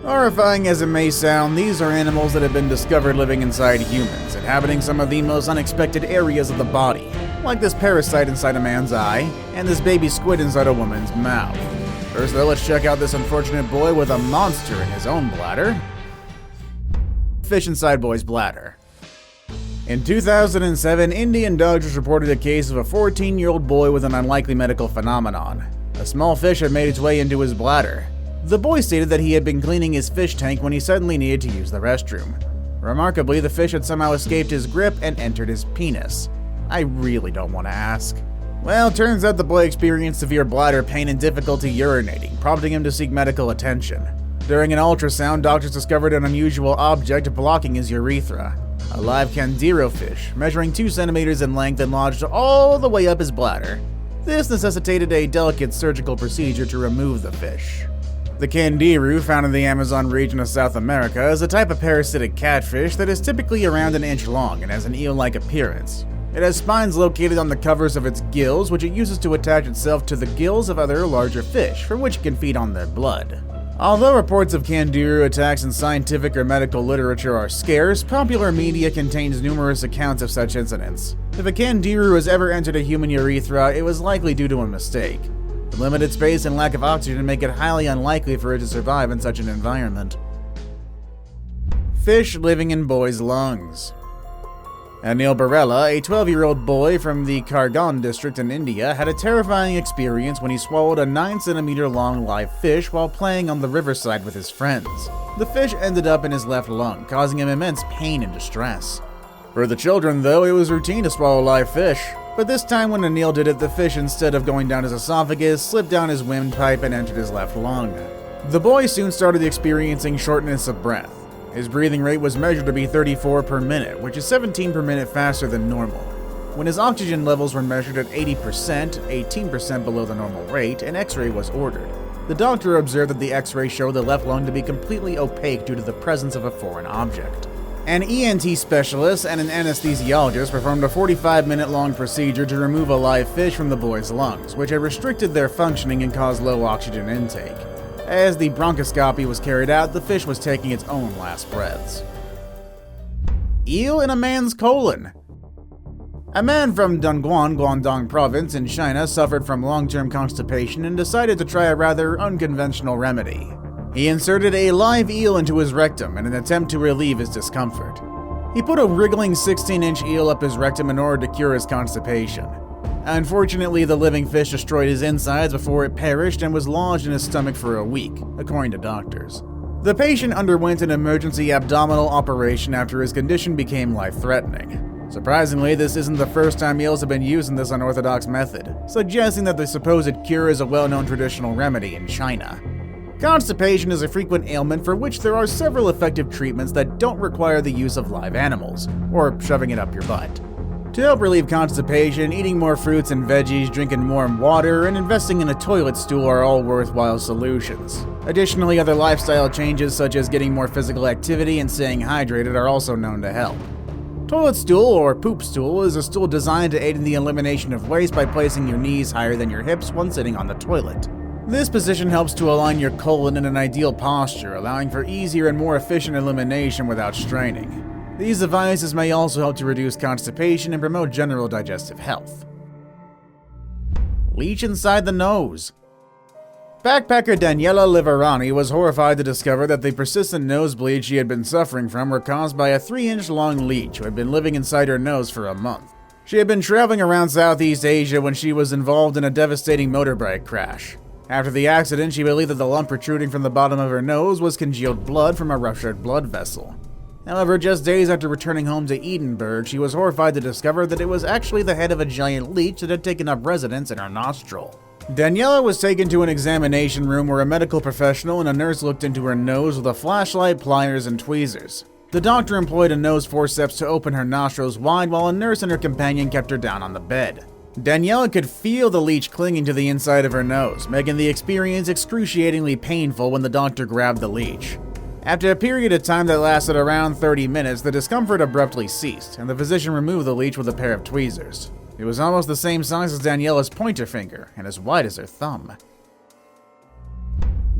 Horrifying as it may sound, these are animals that have been discovered living inside humans, inhabiting some of the most unexpected areas of the body, like this parasite inside a man's eye, and this baby squid inside a woman's mouth. First though, let's check out this unfortunate boy with a monster in his own bladder. Fish inside boy's bladder. In 2007, Indian doctors reported a case of a 14-year-old boy with an unlikely medical phenomenon. A small fish had made its way into his bladder. The boy stated that he had been cleaning his fish tank when he suddenly needed to use the restroom. Remarkably, the fish had somehow escaped his grip and entered his penis. I really don't want to ask. Well, turns out the boy experienced severe bladder pain and difficulty urinating, prompting him to seek medical attention. During an ultrasound, doctors discovered an unusual object blocking his urethra. A live Candiro fish, measuring 2 centimeters in length and lodged all the way up his bladder. This necessitated a delicate surgical procedure to remove the fish. The Candiru, found in the Amazon region of South America, is a type of parasitic catfish that is typically around an inch long and has an eel-like appearance. It has spines located on the covers of its gills, which it uses to attach itself to the gills of other larger fish, from which it can feed on their blood. Although reports of Candiru attacks in scientific or medical literature are scarce, popular media contains numerous accounts of such incidents. If a Candiru has ever entered a human urethra, it was likely due to a mistake. The limited space and lack of oxygen make it highly unlikely for it to survive in such an environment. Fish living in boys' lungs. Anil Barela, a 12-year-old boy from the Kargan district in India, had a terrifying experience when he swallowed a 9-centimeter-long live fish while playing on the riverside with his friends. The fish ended up in his left lung, causing him immense pain and distress. For the children, though, it was routine to swallow live fish. But this time when Anil did it, the fish, instead of going down his esophagus, slipped down his windpipe and entered his left lung. The boy soon started experiencing shortness of breath. His breathing rate was measured to be 34 per minute, which is 17 per minute faster than normal. When his oxygen levels were measured at 80%, 18% below the normal rate, an X-ray was ordered. The doctor observed that the X-ray showed the left lung to be completely opaque due to the presence of a foreign object. An ENT specialist and an anesthesiologist performed a 45-minute-long procedure to remove a live fish from the boy's lungs, which had restricted their functioning and caused low oxygen intake. As the bronchoscopy was carried out, the fish was taking its own last breaths. Eel in a man's colon. A man from Dongguan, Guangdong province in China suffered from long-term constipation and decided to try a rather unconventional remedy. He inserted a live eel into his rectum in an attempt to relieve his discomfort. He put a wriggling 16-inch eel up his rectum in order to cure his constipation. Unfortunately, the living fish destroyed his insides before it perished and was lodged in his stomach for a week, according to doctors. The patient underwent an emergency abdominal operation after his condition became life-threatening. Surprisingly, this isn't the first time eels have been used in this unorthodox method, suggesting that the supposed cure is a well-known traditional remedy in China. Constipation is a frequent ailment for which there are several effective treatments that don't require the use of live animals, or shoving it up your butt. To help relieve constipation, eating more fruits and veggies, drinking warm water, and investing in a toilet stool are all worthwhile solutions. Additionally, other lifestyle changes such as getting more physical activity and staying hydrated are also known to help. Toilet stool, or poop stool, is a stool designed to aid in the elimination of waste by placing your knees higher than your hips when sitting on the toilet. This position helps to align your colon in an ideal posture, allowing for easier and more efficient elimination without straining. These devices may also help to reduce constipation and promote general digestive health. Leech inside the nose. Backpacker Daniela Liverani was horrified to discover that the persistent nosebleeds she had been suffering from were caused by a 3-inch-long leech who had been living inside her nose for a month. She had been traveling around Southeast Asia when she was involved in a devastating motorbike crash. After the accident, she believed that the lump protruding from the bottom of her nose was congealed blood from a ruptured blood vessel. However, just days after returning home to Edinburgh, she was horrified to discover that it was actually the head of a giant leech that had taken up residence in her nostril. Daniela was taken to an examination room where a medical professional and a nurse looked into her nose with a flashlight, pliers, and tweezers. The doctor employed a nose forceps to open her nostrils wide while a nurse and her companion kept her down on the bed. Daniela could feel the leech clinging to the inside of her nose, making the experience excruciatingly painful when the doctor grabbed the leech. After a period of time that lasted around 30 minutes, the discomfort abruptly ceased, and the physician removed the leech with a pair of tweezers. It was almost the same size as Daniela's pointer finger, and as wide as her thumb.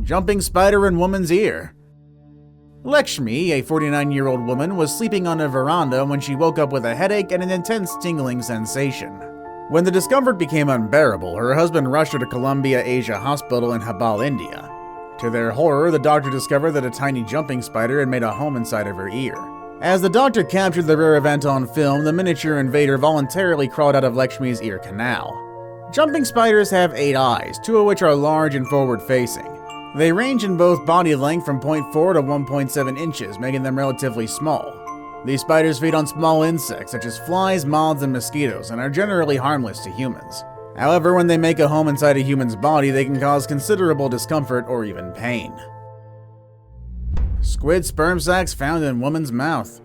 Jumping spider in woman's ear. Lakshmi, a 49-year-old woman, was sleeping on a veranda when she woke up with a headache and an intense tingling sensation. When the discomfort became unbearable, her husband rushed her to Columbia Asia Hospital in Habal, India. To their horror, the doctor discovered that a tiny jumping spider had made a home inside of her ear. As the doctor captured the rare event on film, the miniature invader voluntarily crawled out of Lakshmi's ear canal. Jumping spiders have 8 eyes, 2 of which are large and forward-facing. They range in both body length from 0.4 to 1.7 inches, making them relatively small. These spiders feed on small insects such as flies, moths, and mosquitoes, and are generally harmless to humans. However, when they make a home inside a human's body, they can cause considerable discomfort or even pain. Squid sperm sacs found in woman's mouth.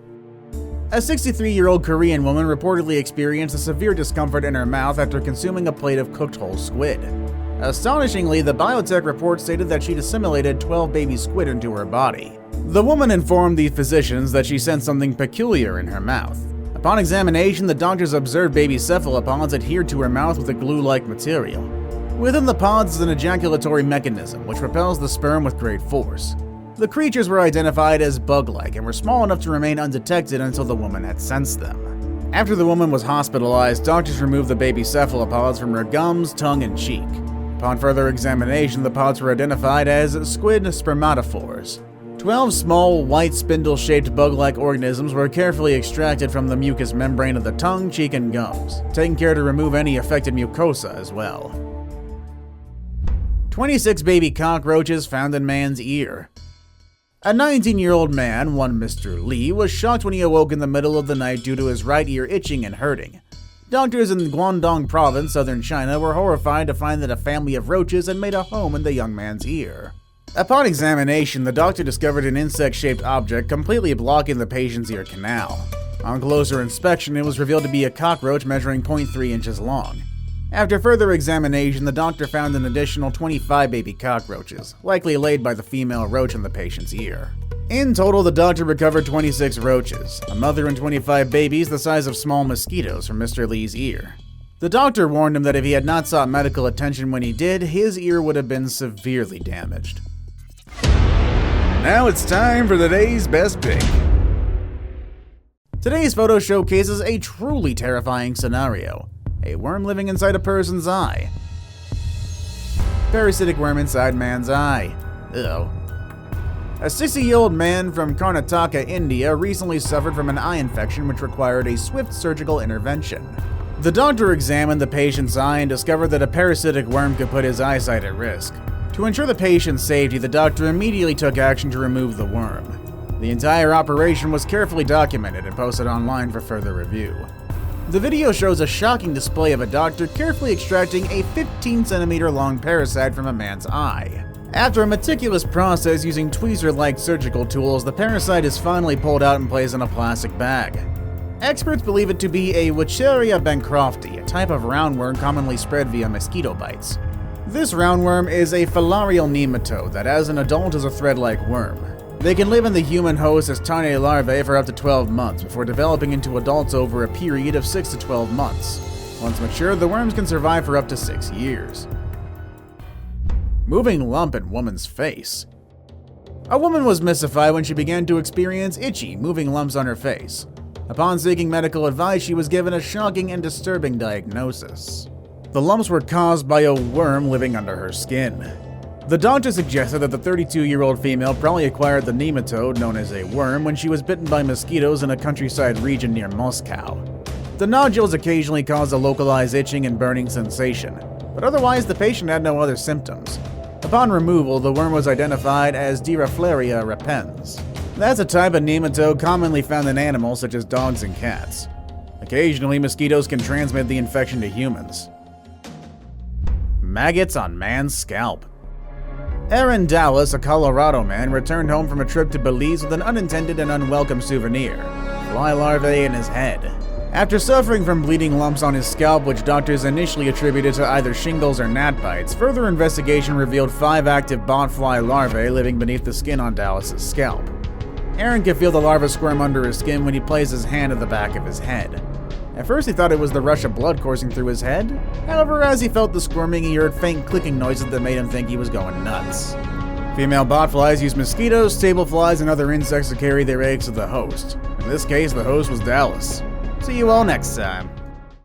A 63-year-old Korean woman reportedly experienced a severe discomfort in her mouth after consuming a plate of cooked whole squid. Astonishingly, the biotech report stated that she'd assimilated 12 baby squid into her body. The woman informed the physicians that she sensed something peculiar in her mouth. Upon examination, the doctors observed baby cephalopods adhered to her mouth with a glue-like material. Within the pods is an ejaculatory mechanism, which propels the sperm with great force. The creatures were identified as bug-like and were small enough to remain undetected until the woman had sensed them. After the woman was hospitalized, doctors removed the baby cephalopods from her gums, tongue, and cheek. Upon further examination, the pods were identified as squid spermatophores. 12 small, white, spindle-shaped bug-like organisms were carefully extracted from the mucous membrane of the tongue, cheek, and gums, taking care to remove any affected mucosa as well. 26 baby cockroaches found in man's ear. A 19-year-old man, one Mr. Lee, was shocked when he awoke in the middle of the night due to his right ear itching and hurting. Doctors in Guangdong province, southern China, were horrified to find that a family of roaches had made a home in the young man's ear. Upon examination, the doctor discovered an insect-shaped object completely blocking the patient's ear canal. On closer inspection, it was revealed to be a cockroach measuring 0.3 inches long. After further examination, the doctor found an additional 25 baby cockroaches, likely laid by the female roach in the patient's ear. In total, the doctor recovered 26 roaches, a mother and 25 babies the size of small mosquitoes from Mr. Lee's ear. The doctor warned him that if he had not sought medical attention when he did, his ear would have been severely damaged. Now it's time for the day's best pick. Today's photo showcases a truly terrifying scenario. A worm living inside a person's eye. Parasitic worm inside man's eye. Ew. A 60-year-old man from Karnataka, India recently suffered from an eye infection which required a swift surgical intervention. The doctor examined the patient's eye and discovered that a parasitic worm could put his eyesight at risk. To ensure the patient's safety, the doctor immediately took action to remove the worm. The entire operation was carefully documented and posted online for further review. The video shows a shocking display of a doctor carefully extracting a 15-centimeter long parasite from a man's eye. After a meticulous process using tweezer-like surgical tools, the parasite is finally pulled out and placed in a plastic bag. Experts believe it to be a Wucheria bancrofti, a type of roundworm commonly spread via mosquito bites. This roundworm is a filarial nematode that as an adult is a thread-like worm. They can live in the human host as tiny larvae for up to 12 months before developing into adults over a period of 6 to 12 months. Once mature, the worms can survive for up to 6 years. Moving lump in woman's face. A woman was mystified when she began to experience itchy, moving lumps on her face. Upon seeking medical advice, she was given a shocking and disturbing diagnosis. The lumps were caused by a worm living under her skin. The doctor suggested that the 32-year-old female probably acquired the nematode, known as a worm, when she was bitten by mosquitoes in a countryside region near Moscow. The nodules occasionally caused a localized itching and burning sensation, but otherwise the patient had no other symptoms. Upon removal, the worm was identified as Diraflaria repens. That's a type of nematode commonly found in animals such as dogs and cats. Occasionally, mosquitoes can transmit the infection to humans. Maggots on man's scalp. Aaron Dallas, a Colorado man, returned home from a trip to Belize with an unintended and unwelcome souvenir: fly larvae in his head. After suffering from bleeding lumps on his scalp, which doctors initially attributed to either shingles or gnat bites, further investigation revealed 5 active botfly larvae living beneath the skin on Dallas's scalp. Aaron could feel the larva squirm under his skin when he placed his hand at the back of his head. At first he thought it was the rush of blood coursing through his head. However, as he felt the squirming, he heard faint clicking noises that made him think he was going nuts. Female botflies use mosquitoes, table flies, and other insects to carry their eggs to the host. In this case, the host was Dallas. See you all next time.